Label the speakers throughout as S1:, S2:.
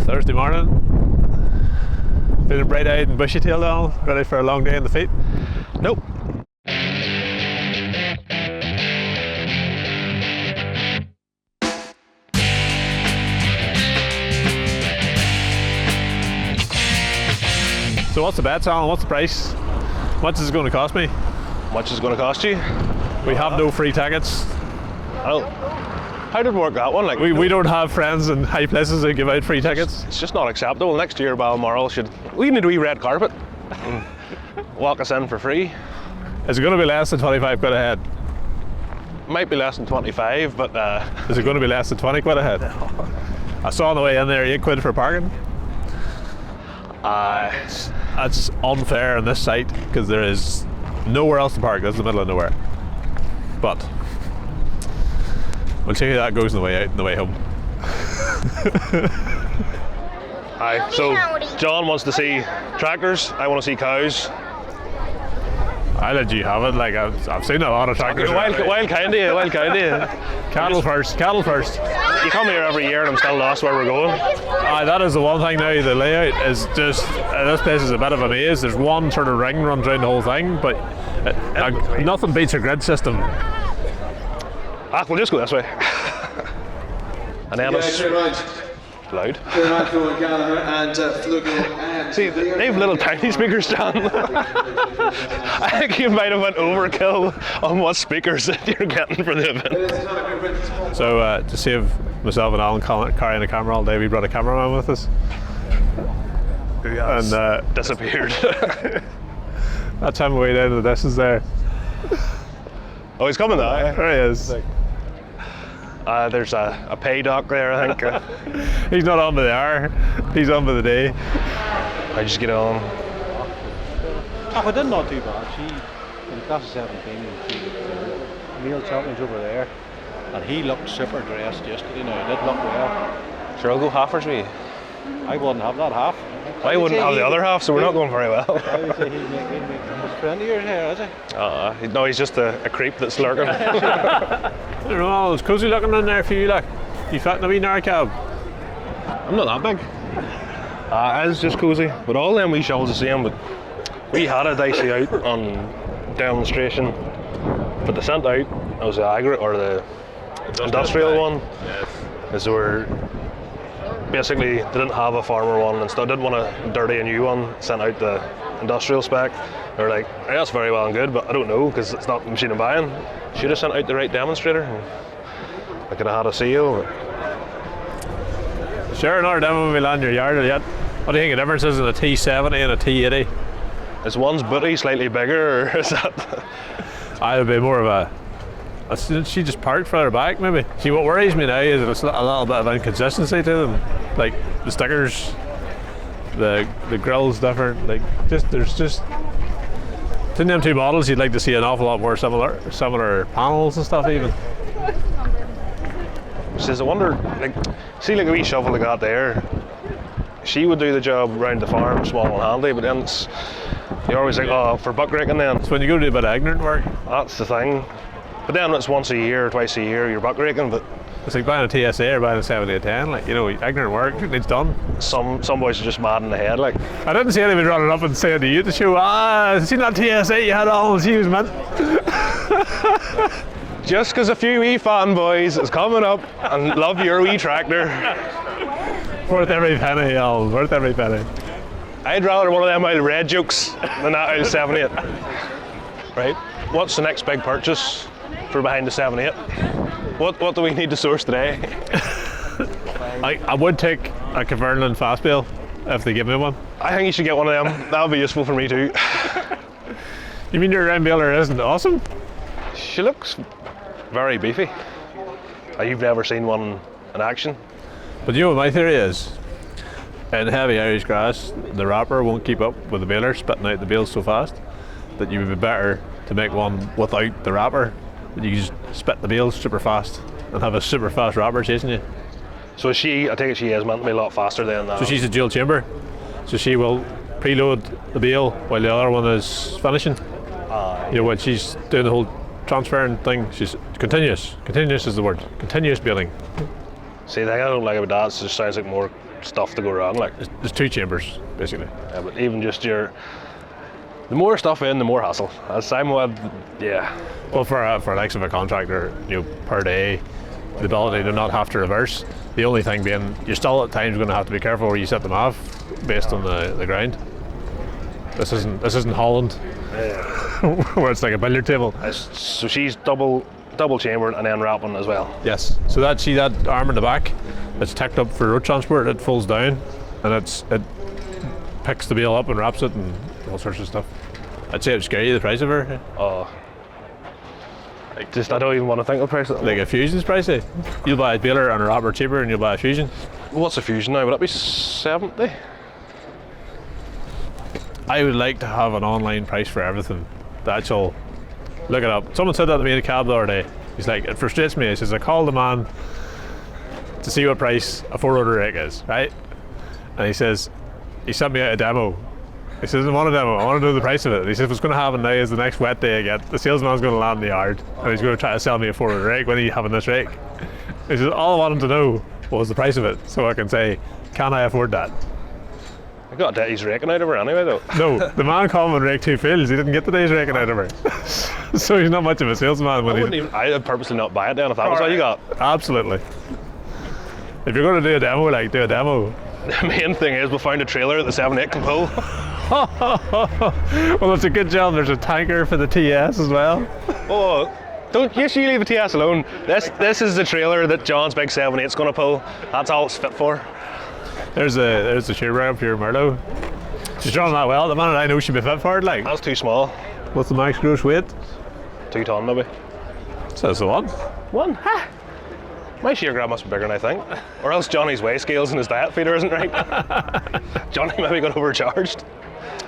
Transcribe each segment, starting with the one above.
S1: Thursday morning. Feeling bright-eyed and bushy-tailed on, ready for a long day in the feet? Nope. So what's the bet, Alan? What's the price? How much is it going to cost me?
S2: How much is it going to cost you?
S1: We have no free tickets.
S2: Oh, how did we work that one? Like
S1: we don't have friends in high places that give out free tickets.
S2: It's just not acceptable. Next year, Balmoral we need a wee red carpet and walk us in for free.
S1: Is it going to be less than 25 quid a head?
S2: Might be less than 25, but
S1: is it going to be less than 20 quid a head? No. I saw on the way in there 8 quid for parking. That's unfair on this site because there is nowhere else to park. That's the middle of nowhere. But we'll see how that goes on the way out and the way home.
S2: Aye, so John wants to see tractors, I want to see cows.
S1: I let you have it. Like I've seen a lot of tractors.
S2: Wild kind of you.
S1: Cattle first.
S2: You come here every year and I'm still lost where we're going.
S1: That is the one thing now. The layout is just this place is a bit of a maze. There's one sort of ring runs around the whole thing, but nothing beats a grid system.
S2: We'll just go this way. And then it's loud. See, they have little tiny speakers, John. I think you might have went overkill on what speakers that you're getting for the event.
S1: So to save myself and Alan carrying a camera all day, we brought a cameraman with us.
S2: Who has and disappeared.
S1: That's him way down in the distance there.
S2: Oh, he's coming now.
S1: There he is.
S2: There's a pay dock there, I think.
S1: He's not on by the hour, he's on by the day.
S2: I just get on.
S3: I did not too bad. She, in the class of 17, Neil Champion's over there, and he looked super dressed yesterday. Now, he did look well.
S2: Sure, I'll go half or three.
S3: I wouldn't have that half.
S2: I wouldn't have the other half, so we're not going very well.
S3: I would say he'd make his friend of yours here, is he?
S2: No, he's just a creep that's lurking.
S1: I don't know, it's cosy looking in there for you, like. You fit in a wee narrow cab?
S2: I'm not that big. It's just cosy, but all them wee shovels the same, but we had a dicey out on demonstration, but the sent out, it was the or the industrial one, as they were basically, they didn't have a farmer one and stuff, didn't want to dirty a new one, sent out the industrial spec. They were like, hey, that's very well and good, but I don't know because it's not the machine I'm buying. Should have sent out the right demonstrator. I could have had a seal.
S1: Sure, another demo when we land your yard yet. What do you think the difference is in a T70 and a T80?
S2: Is one's booty slightly bigger, or is that?
S1: I would be more of a. She just parked further back, maybe. See, what worries me now is there's a little bit of inconsistency to them. Like the stickers, the grill's different. Like there's just. In them two models, you'd like to see an awful lot more similar panels and stuff, even.
S2: Says I wonder, like, see, like a wee shovel like that there. She would do the job around the farm, small and handy, but then you're always like, oh, for buck raking then.
S1: So when you go to do a bit of ignorant work.
S2: That's the thing. But then it's once a year, twice a year, you're buck raking. But
S1: it's like buying a TSA or buying a 70-10. Like, you know, ignorant work, it's done.
S2: Some boys are just mad in the head. Like,
S1: I didn't see anyone running up and saying to you at the show, see that TSA you had on, she was meant.
S2: Just because a few wee fanboys is coming up and love your wee tractor.
S1: Worth every penny, Al, worth every penny.
S2: I'd rather one of them out red jokes than that out of 78. Right, what's the next big purchase for behind the 78? What do we need to source today?
S1: I would take a Cavernan fast bale if they give me one.
S2: I think you should get one of them. That would be useful for me too.
S1: You mean your round baler isn't awesome?
S2: She looks very beefy. You've never seen one in action.
S1: But you know what my theory is? In heavy Irish grass, the wrapper won't keep up with the baler spitting out the bales so fast that you would be better to make one without the wrapper. That you just spit the bales super fast and have a super fast wrapper chasing you.
S2: So I take it she is meant to be a lot faster than that.
S1: So she's a dual chamber. So she will preload the bale while the other one is finishing. You know, when she's doing the whole transferring thing, she's continuous. Continuous is the word. Continuous baling.
S2: See, the thing I don't like about that is it just sounds like more stuff to go wrong. Like,
S1: There's 2 chambers, basically.
S2: yeah, but even just the more stuff in, the more hassle. As I'm yeah.
S1: Well, for likes of a contractor, per day, the ability to not have to reverse. The only thing being, you're still at times going to have to be careful where you set them off based on the ground. This isn't Holland, where it's like a billiard table.
S2: So she's double chambered and then wrapping as well.
S1: Yes. So that arm in the back, it's tacked up for road transport. It folds down, and it picks the bale up and wraps it and all sorts of stuff. I'd say it would scare you, the price of her.
S2: Oh. I don't even want to think of the price of it.
S1: Like a Fusion's pricey. You'll buy a baler and a wrapper cheaper, and you'll buy a Fusion.
S2: What's a Fusion now? Would that be 70?
S1: I would like to have an online price for everything. The actual, look it up. Someone said that to me in a cab the other day. He's like, it frustrates me. He says, I called the man to see what price a 4-rotor rake is, right? And he says, he sent me out a demo. He says, I want a demo, I want to know the price of it. And he says, what's going to happen now is the next wet day I get, the salesman's going to land in the yard and he's going to try to sell me a 4-rotor rake. When are you having this rake? He says, all I want him to know was the price of it, so I can say, can I afford that?
S2: I got a day's raking out of her anyway, though.
S1: No, the man called him and raked 2 fields. He didn't get the day's raking out of her. So he's not much of a salesman.
S2: I'd purposely not buy it then if that was all you got.
S1: Absolutely. If you're going to do a demo, do a demo.
S2: The main thing is we found a trailer that the 7.8 can pull.
S1: Well, it's a good job there's a tanker for the TS as well.
S2: Oh, you leave the TS alone. This is the trailer that John's big 7.8's going to pull. That's all it's fit for.
S1: There's the shear up here, Merlot. She's drawn that well. The man that I know should be fit for it. Like,
S2: that's too small.
S1: What's the max gross weight?
S2: 2 ton maybe.
S1: Says the one.
S2: One? Ha! My shear grab must be bigger than I think. Or else Johnny's weigh scales and his diet feeder isn't right. Johnny maybe got overcharged.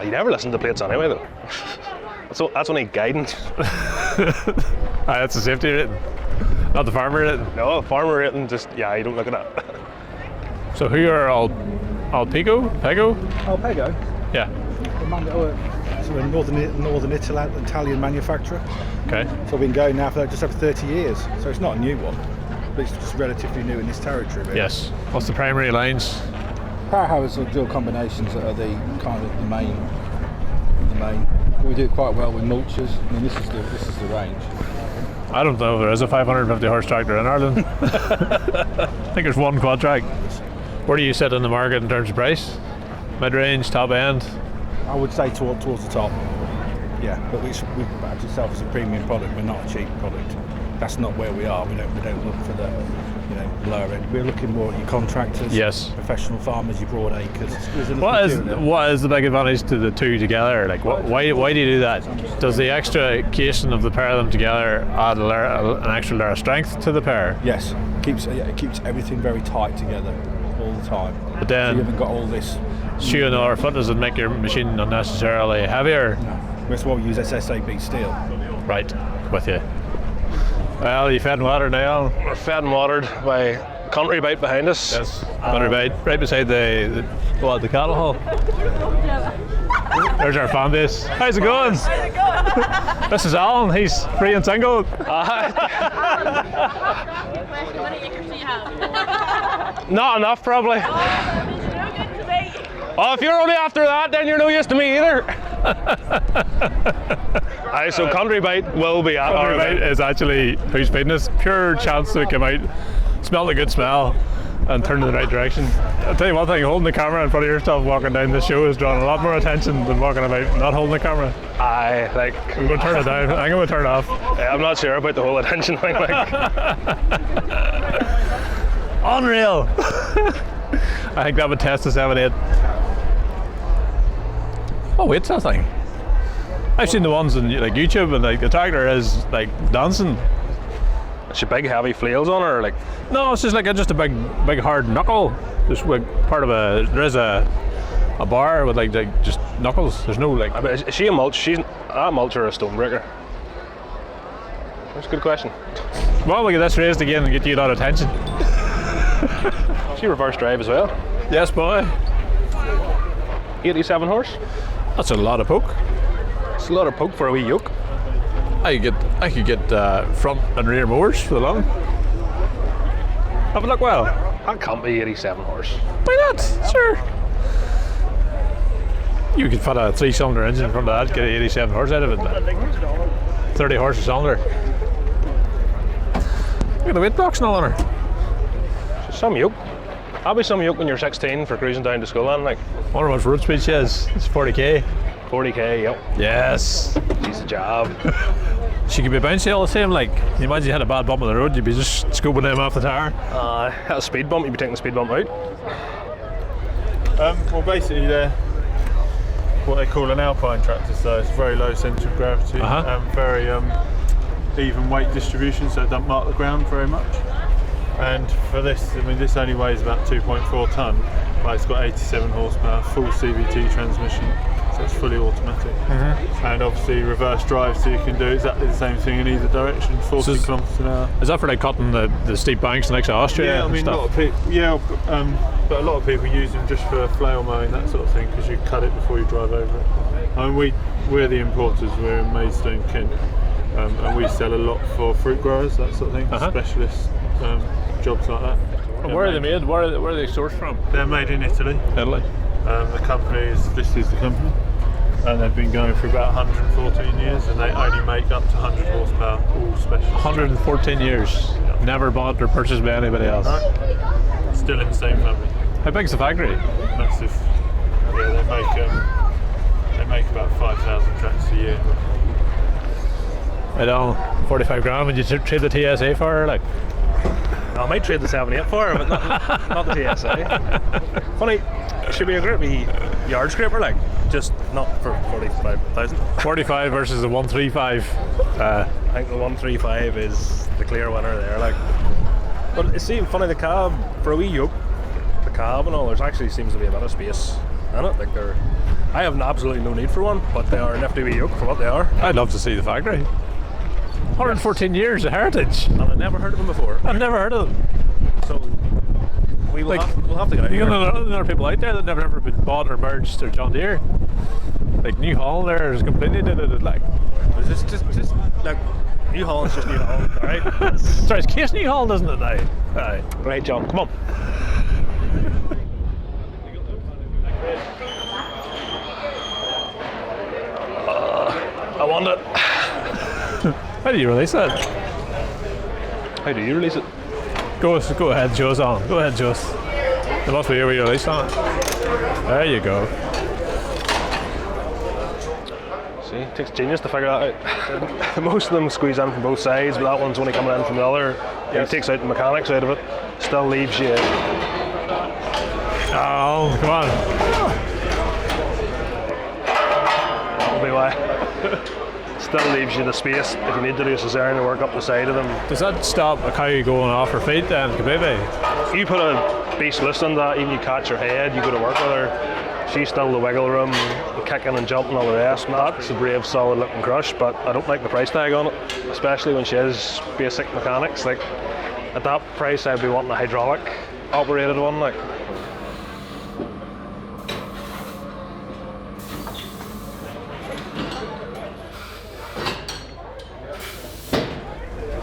S2: You never listen to the plates anyway though. That's only guidance.
S1: That's the safety rating, not the farmer rating.
S2: No, farmer rating just, you don't look at that.
S1: So who are Alpico? Pego?
S4: Alpego?
S1: Yeah.
S4: So a northern Italian manufacturer.
S1: Okay.
S4: So we've been going now for just over 30 years. So it's not a new one, but it's just relatively new in this territory. Really.
S1: Yes. What's the primary lines?
S4: Powerhouse or dual combinations that are the kind of the main. We do quite well with mulchers. I mean, this is the range.
S1: I don't know if there is a 550 horse tractor in Ireland. I think there's one quad track. Where do you sit in the market in terms of price? Mid-range, top end?
S4: I would say towards the top. Yeah, but we actually sell as a premium product. We're not a cheap product. That's not where we are. We don't look for the lower end. We're looking more at your contractors,
S1: yes,
S4: professional farmers, your broad acres.
S1: What is the big advantage to the two together? Like, why do you do that? Does the extra cation of the pair of them together add an extra layer of strength to the pair?
S4: Yes, it keeps everything very tight together all the time.
S1: But then
S4: so you haven't got all this
S1: shoe and other foot. Does it make your machine unnecessarily heavier?
S4: No, that's why we use SSAB steel.
S1: Right, with you. Well, you fed and watered now.
S2: We're fed and watered by Country Bite behind us.
S1: Yes, Country Bite, right beside the cattle hall. There's our fan base. How's it going? This is Alan. He's free and single.
S2: Not enough, probably. Oh, if you're only after that, then you're no use to me either. So Country Bite will be at our
S1: Country Bite is actually who's feeding us. Pure chance to come out, smell the good smell, and turn in the right direction. I'll tell you one thing, holding the camera in front of yourself walking down the show has drawn a lot more attention than walking about not holding the camera.
S2: I'm
S1: going to turn it down. I'm going to turn it off.
S2: Yeah, I'm not sure about the whole attention thing.
S1: Unreal. I think that would test the 7.8. Oh, wait, that thing. I've seen the ones on YouTube, and the tractor is dancing.
S2: It's your big heavy flails on her, like?
S1: No, it's just a big hard knuckle. Just part of there is a bar with just knuckles. There's no
S2: Is she a mulch? She's a mulch or a stonebreaker? That's a good question.
S1: Well, we'll get this raised again and get you that attention.
S2: She reverse drive as well.
S1: Yes, boy.
S2: 87 horse.
S1: That's a lot of poke.
S2: It's a lot of poke for a wee yoke.
S1: I could get front and rear mowers for the lawn. Have a look well.
S2: That can't be 87 horse.
S1: Why not? Sure. You could put a 3-cylinder engine in front of that, get 87 horse out of it. 30 horse a cylinder. Look at the weight blocks and all on her.
S2: Some yoke. I'll be some yoke when you're 16 for cruising down to school and like.
S1: Wonder what road speed she is. It's 40k.
S2: 40k, yep.
S1: Yes.
S2: She's a job.
S1: She could be bouncy all the same. Like, you imagine you had a bad bump on the road, you'd be just scooping them off the tire.
S2: At a speed bump, you'd be taking the speed bump out.
S5: Well, basically they're what they call an Alpine tractor, so it's very low centre of gravity and very even weight distribution, so it doesn't mark the ground very much. And for this, I mean, this only weighs about 2.4 tonne, but it's got 87 horsepower, full CVT transmission, so it's fully automatic. And obviously reverse drive, so you can do exactly the same thing in either direction, 40 kilometres an hour.
S1: Is that for like cutting the steep banks next to Austria?
S5: Yeah, I mean, a lot of people, but a lot of people use them just for flail mowing, that sort of thing, because you cut it before you drive over it. I mean, we're the importers, we're in Maidstone, Kent, and we sell a lot for fruit growers, that sort of thing, specialist jobs like that.
S1: Where are they made? Where are they sourced from?
S5: They're made in Italy.
S1: Italy.
S5: The company this is the company, and they've been going for about 114 years, and they only make up to 100 horsepower, all special.
S1: 114 years. Never bought or purchased by anybody else.
S5: No. Still in the same family.
S1: How big's the factory?
S5: Massive. Yeah, they make about 5,000 tractors a year.
S1: I don't know, 45 grand. Would you trade the TSA for her? Like,
S2: I might trade the 78 for her, but not the TSA. Funny, it should be a great wee yard scraper, like, just not for 45,000.
S1: 45 versus the 135.
S2: I think the 135 is the clear winner there, like. But it seems funny, the cab, for a wee yoke, the cab and all, there actually seems to be a bit of space in it. Like I have absolutely no need for one, but they are a nifty wee yoke for what they are.
S1: I'd love to see the factory. 114 years of heritage.
S2: And I've never heard of them before.
S1: I've never heard of them.
S2: So we'll have to get out
S1: You
S2: here.
S1: know, there are people out there that have never been bought or merged or John Deere. Like New Holland there is completely did it like.
S2: It's just like New Holland's just New Holland, alright?
S1: Sorry, it's Case New Holland, isn't it now? Aye.
S2: Right, John, come on. I want it.
S1: How do you release that?
S2: How do you release it?
S1: Go ahead, Joe's on. Go ahead, Joe's. There must be here where you release on it. There you go.
S2: See, it takes genius to figure that out. Most of them squeeze in from both sides, but that one's only coming in from the other. It takes out the mechanics out of it. Still leaves you.
S1: Oh, come on.
S2: That'll be why. Still leaves you the space if you need to do a cesarean to work up the side of them.
S1: Does that stop a cow going off her feet then completely?
S2: You put a beast loose on that, even you catch her head, you go to work with her. She's still the wiggle room, the kicking and jumping, all the rest. And that's a brave, solid looking crush, but I don't like the price tag on it, especially when she is basic mechanics. Like at that price, I'd be wanting a hydraulic operated one. Like.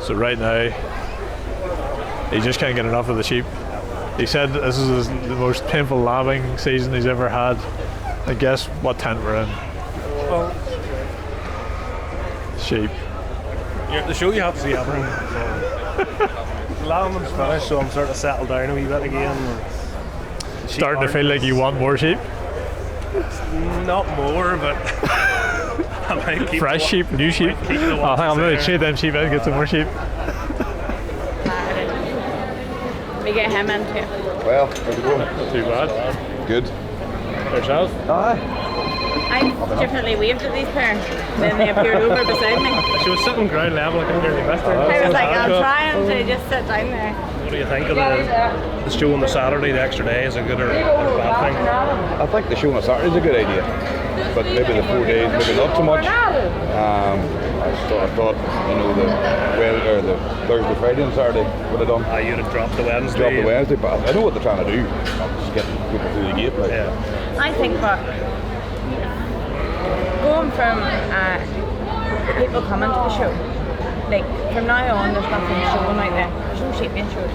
S1: So right now, he just can't get enough of the sheep. He said this is the most painful lambing season he's ever had. I guess what tent we're in.
S2: Well,
S1: sheep.
S2: the show you have to see everything. Lambing's finished, so I'm starting to settle down a wee bit again.
S1: Starting to feel like you want more sheep?
S2: Not more, but I might keep
S1: fresh sheep, new sheep. I think I'm going to trade them sheep out and get some more sheep.
S6: We get him in too.
S7: Well, how's it going?
S1: Not too bad.
S7: Good.
S1: Yourself?
S7: Aye.
S6: I definitely waved at these pair. Then they appeared over beside me.
S2: She was sitting ground level, I could nearly missed her.
S6: I was like, I'm trying to just sit down there.
S2: What do you think of the show on the Saturday, the extra day? Is it good or bad thing?
S7: I think the show on Saturday is a good idea, but maybe the 4 days, maybe not so much. I thought, you know, the Thursday, Friday, and Saturday would have done.
S2: You'd have dropped the Wednesday.
S7: Dropped the Wednesday, but I know what they're trying to do. Just getting people through the gate. Like.
S2: Yeah.
S6: I think that going from people coming to the show, like from now on, there's nothing showing out there. There's no sheep being showed.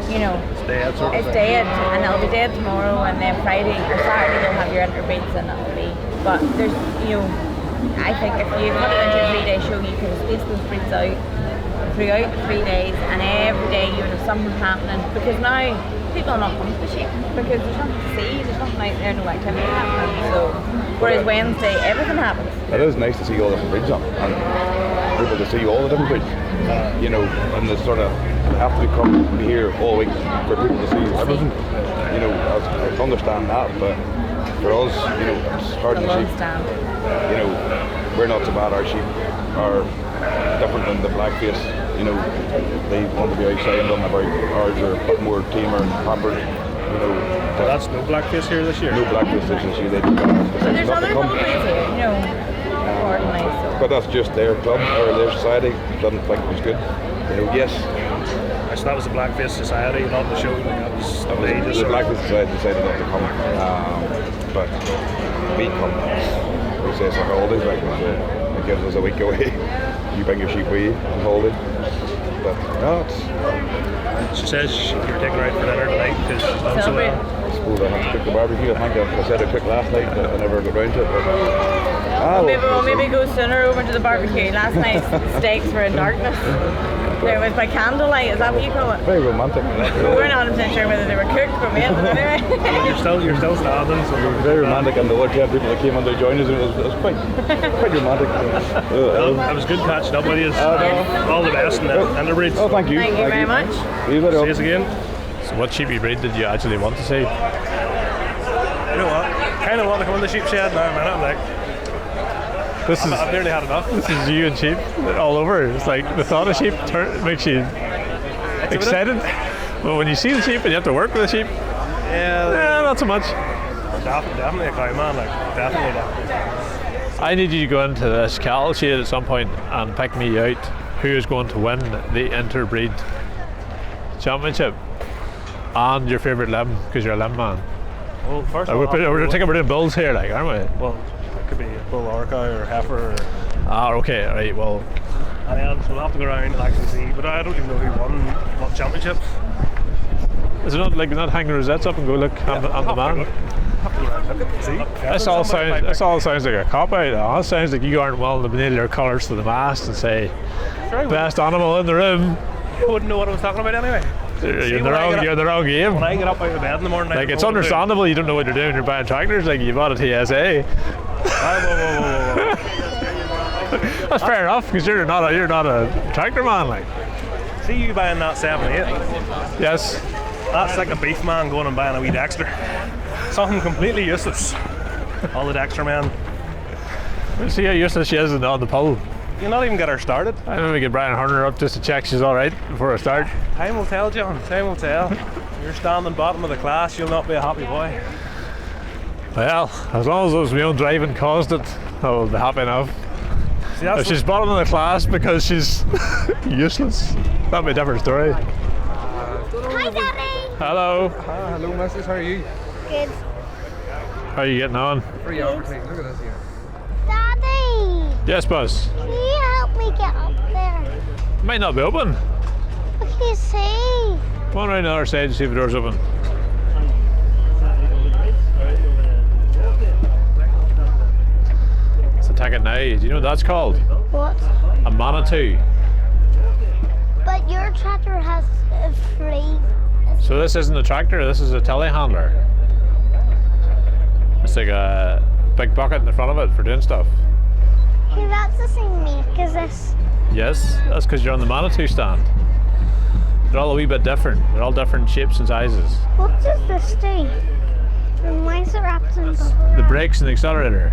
S6: you know,
S2: It's dead, sort of
S6: it's
S2: thing.
S6: dead, and it'll be dead tomorrow, and then Friday or Saturday you'll have your interbreeds, and it'll be. But there's, you know, I think if you put it into a 3-day show, you can space those breeds out throughout the 3 days, and every day you would have something happening. Because now people are not coming to the sheep because there's nothing to see, there's nothing out there, no activity happening. So, whereas Wednesday everything happens.
S7: It is nice to see all different breeds on, and people to see all the different breeds. You know, and they sort of have to be here all week for people to see everything. You know, I understand that, but for us, you know, it's hard to sheep. You know, we're not so bad. Our sheep are different than the blackface. You know, they want to be outside on about ours are a bit more tamer and pampered. You know,
S2: But that's no blackface here this year.
S7: no blackface this year. They
S6: So there's other little breeds here, you know, importantly. So.
S7: but that's just their club or their society doesn't think it was good. You know, yes,
S2: So that was the Blackface Society, not the show. That was they just
S7: the Blackface Society decided not to come, but we come. We say it's like holidays, like it gives us a week away. You bring your sheep with you on holiday. But no, it's.
S2: She says you're taking her out for dinner tonight because she's done so well.
S7: I suppose I have to cook the barbecue. I think I said I cooked last night, but I never got round to it. But,
S6: Maybe go sooner over to the barbecue. Last night's steaks were in darkness. It was by candlelight, is that what you call it?
S7: very romantic.
S6: We're not 100% sure whether they were cooked, but we had them anyway.
S2: You're still standing, so
S7: It was very romantic, and the other 10 people that came on to join us, it was quite romantic.
S2: it was good catching up with you. All the best in the breeds.
S7: Oh, thank you.
S6: Thank you very much.
S7: See you later.
S2: See us again.
S1: So what sheepy breed did you actually want to see?
S2: You know what? Kind of want to come in the sheep shed now, man. I'm like, I've nearly had enough.
S1: This is you and sheep all over. It's like the thought of sheep makes you excited. But when you see the sheep and you have to work with the sheep, not so much.
S2: Definitely a cow man, like definitely.
S1: I need you to go into this cattle shed at some point and pick me out who is going to win the interbreed championship and your favourite limb, because you're a limb man.
S2: Well, first of all,
S1: We're doing bulls here, like, aren't we?
S2: well, it could be a bull or a cow or a heifer.
S1: Okay, right. Well,
S2: And then so we'll have to go around and actually see. But I don't even know who won what championship.
S1: is it not like not hang the rosettes up and go look? I'm the man.
S2: See?
S1: This all sounds like a cop out. It sounds like you aren't willing to nail your colours to the mast and say best animal in the room.
S2: You wouldn't know what I was talking about anyway.
S1: You're in the wrong game.
S2: When I get up out of bed in the morning, I
S1: Like,
S2: don't
S1: it's
S2: know what to do.
S1: understandable you don't know what you're doing. You're buying tractors. Like, you bought a TSA.
S2: Whoa.
S1: That's fair enough, because you're not a tractor man. Like,
S2: See you buying that 7-8.
S1: yes.
S2: That's like a beef man going and buying a wee Dexter. Something completely useless. All the Dexter men.
S1: See how useless she is on the pull.
S2: You'll not even get her started.
S1: I maybe get Brian Horner up just to check she's all right before I start.
S2: Time will tell, John. Time will tell. You're standing bottom of the class, you'll not be a happy boy.
S1: Well, as long as it was my own driving caused it, I'll be happy enough.
S2: See, that's
S1: If she's bottom of the class because she's useless, that'd be a different story.
S8: Hi, Daddy.
S1: Hello.
S9: Hello, missus. How are you?
S8: Good.
S1: How are you getting on?
S9: Free advertising. Look at this here.
S8: Daddy,
S1: Yes, boss.
S8: can you help me get up there?
S1: Might not be open.
S8: What can you see?
S1: Go on around the other side and see if the door's open. Let's attack it now. Do you know what that's called?
S8: What?
S1: A Manitou.
S8: But your tractor has a free.
S1: So this isn't a tractor, this is a telehandler. It's like a big bucket in the front of it for doing stuff.
S8: Hey, that's the same make as this.
S1: Yes, that's because you're on the Manitou stand. They're all a wee bit different. They're all different shapes and sizes.
S8: What does this do? And why is it wrapped in bubble wrap?
S1: The brakes and the accelerator.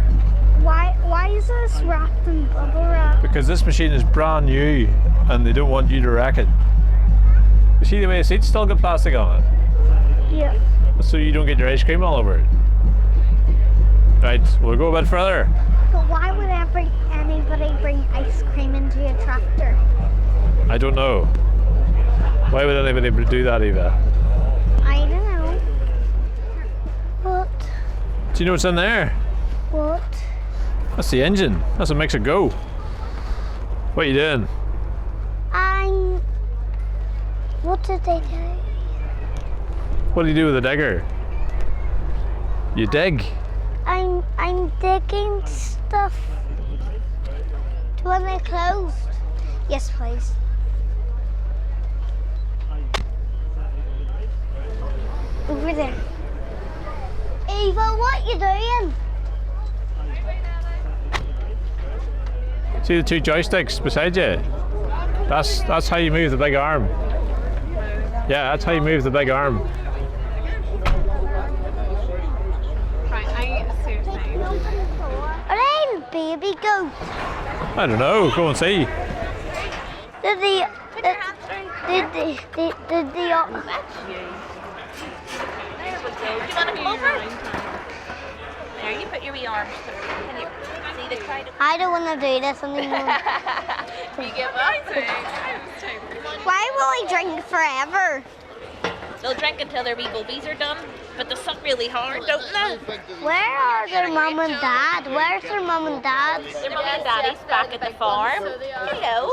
S8: Why is this wrapped in bubble wrap?
S1: Because this machine is brand new and they don't want you to wreck it. You see the way the seats still got plastic on it?
S8: Yeah.
S1: So you don't get your ice cream all over it. Right, we'll go a bit further.
S8: But why would anybody bring ice cream into a tractor?
S1: I don't know. Why would anybody do that, Eva?
S8: I don't know. What?
S1: Do you know what's in there?
S8: What?
S1: That's the engine. That's what makes it go. What are you doing?
S8: What did they do?
S1: What do you do with a digger? You dig?
S8: I'm digging stuff. Do you want it closed? Yes, please. Over there. Eva, what you doing?
S1: See the two joysticks beside you? That's how you move the big arm. Yeah, that's how you move the big arm.
S8: Are they baby goats?
S1: I don't know. Go and see.
S8: Did the
S6: Do you want to come over? There, you put your wee arms through. Can you see the try to...
S8: I don't want to do this anymore.
S6: You give up?
S8: Why will I drink forever?
S6: They'll drink until their wee boobies are done, but they suck really hard, don't they?
S8: Where are their mum and dad? Where's their mum and dad?
S6: Their mum and daddy's back at the farm. Hello.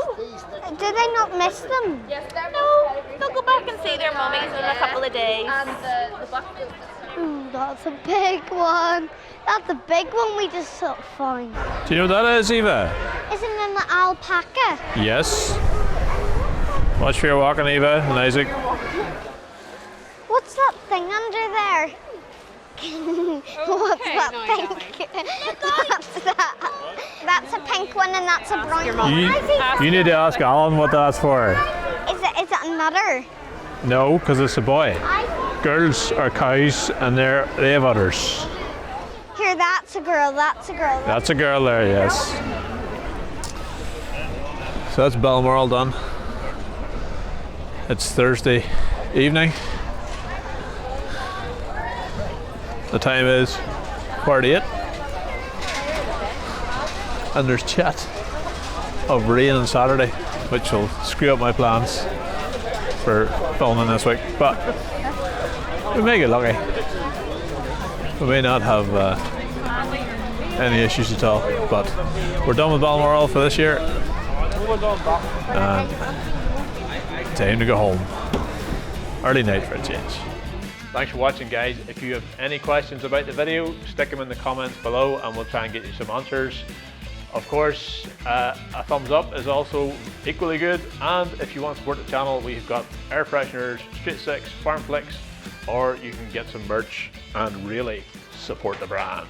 S8: Did I not miss them?
S6: No, they'll go back and see their mummies in a couple of days.
S8: Ooh, that's a big one. That's a big one we just found.
S1: Do you know what that is, Eva?
S8: Isn't it an alpaca?
S1: Yes. Watch for your walking, Eva and Isaac.
S8: What's that thing under there? What's that pink? What's that? That's a pink one and that's a brown one.
S1: You need to ask Alan what that's for.
S8: Is it another?
S1: No, because it's a boy. Girls are cows and they have udders.
S8: Here, that's a girl, that's a girl.
S1: That's a girl there, yes. So that's Balmoral done. It's Thursday evening. The time is 48. And there's chat of rain on Saturday, which will screw up my plans for filming this week. But we may get lucky. We may not have any issues at all. But we're done with Balmoral for this year. And time to go home. Early night for a change. Thanks for watching, guys. If you have any questions about the video, stick them in the comments below and we'll try and get you some answers. Of course, a thumbs up is also equally good, and if you want to support the channel, we've got air fresheners, Straight Six, FarmFLiX, or you can get some merch and really support the brand.